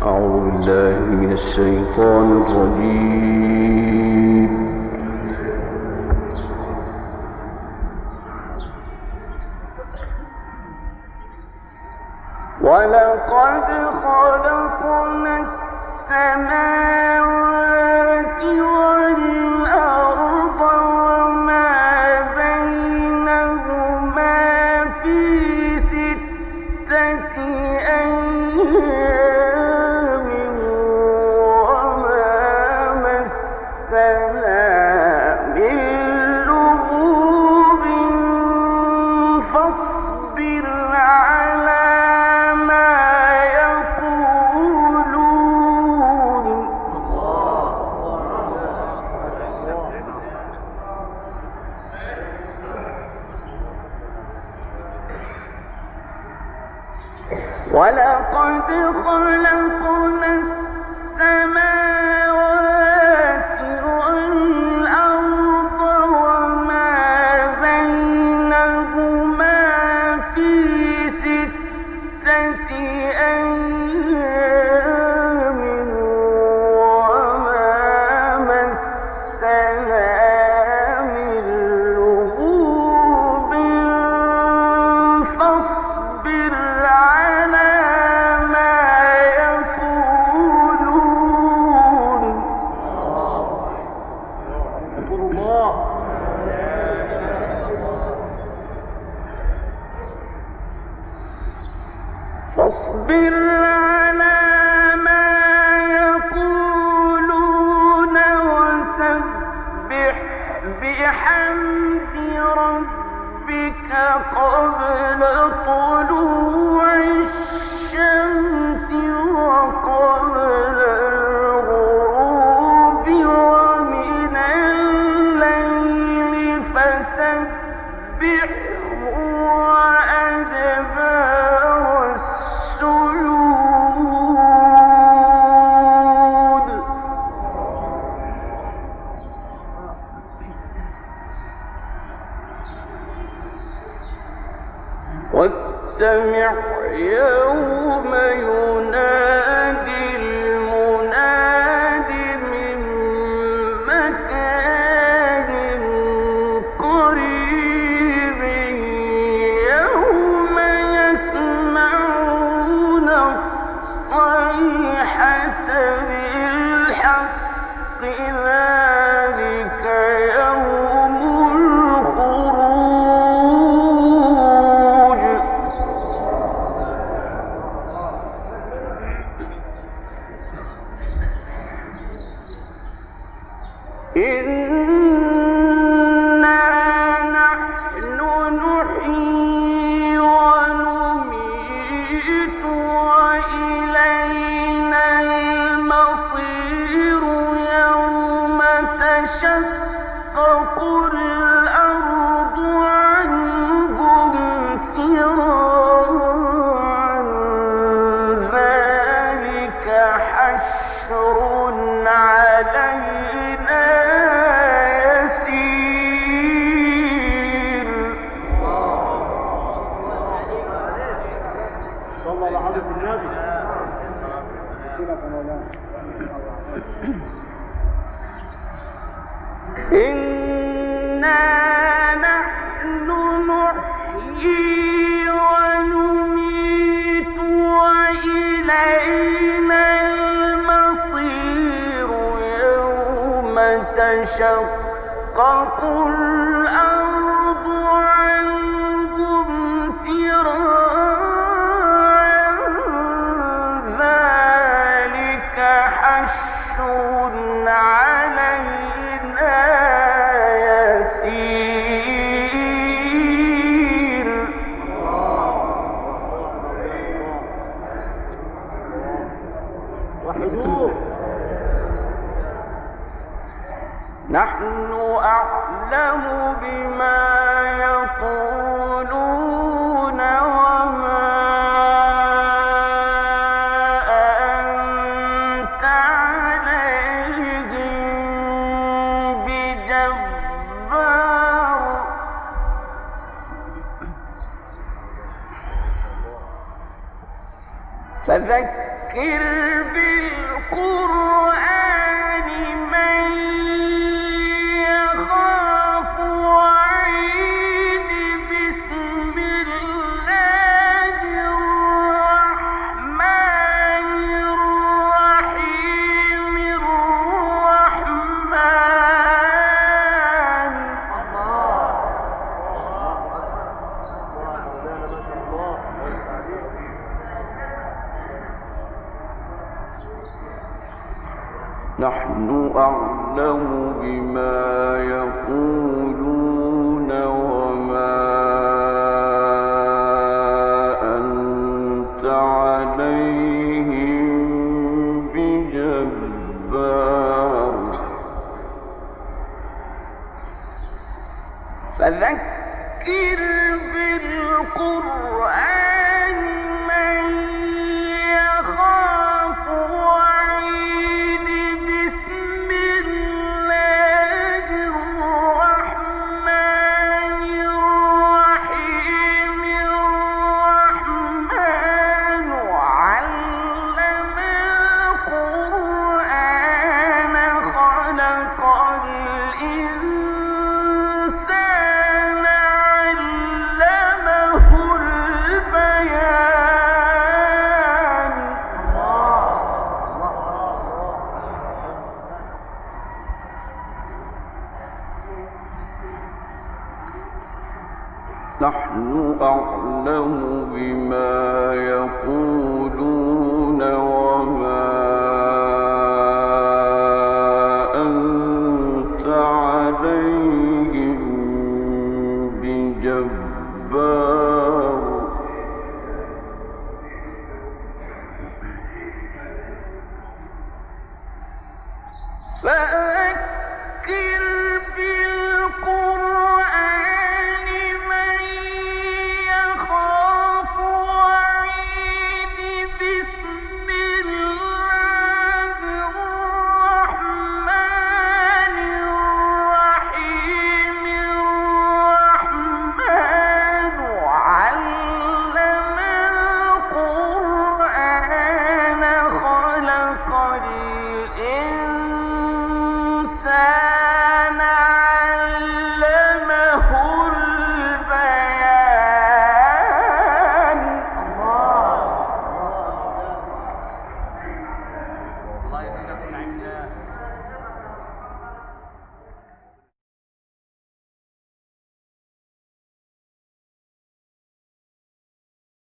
أعوذ بالله من الشيطان الرجيم. ولقد خلقنا السماوات والأرض وما بينهما في 6 أيام وما مسنا من لغوب فاصبر على ما يقولون. ولقد خلقنا السماوات والأرض وما بينهما في 6 أيام وما مسنا من لغوب فاصبر على ما يقولون. فاصبر على ما يقولون وسبح بحمد ربك قبل طلوع الشمس وقبل الغروب ومن الليل فسبحه وأدبار السجود. واستمع يوم ينادي المناد من مكان قريب يوم يسمعون الصيحة بالحق ذلك يوم الخروج. إنا نحن نحيي ونميت وإلينا المصير يوم تشقق الأرض عنهم سراعا ذلك حشر علينا يسير. صلى الله عليه النبي. إنا نحن نحيي ونميت وإلينا المصير يوم تشقق الأرض عنهم سراعا ذلك حشر علينا يسير. نحن أعلم بما يقولون وما أنت عليهم بجبار. فذكر بالقرآن من يخاف وعيد بسم الله الرحمن الرحيم الرحمن نحن أعلم بما يقولون وما أنت عليهم بجبار فذكر بالقرآن من يخاف وعيد بسم الله الرحمن الرحيم الرحمن علم القرآن خلق الإنسان علمه البيان نحن أعلم بما يقولون وما أنت عليهم بجبار فذكر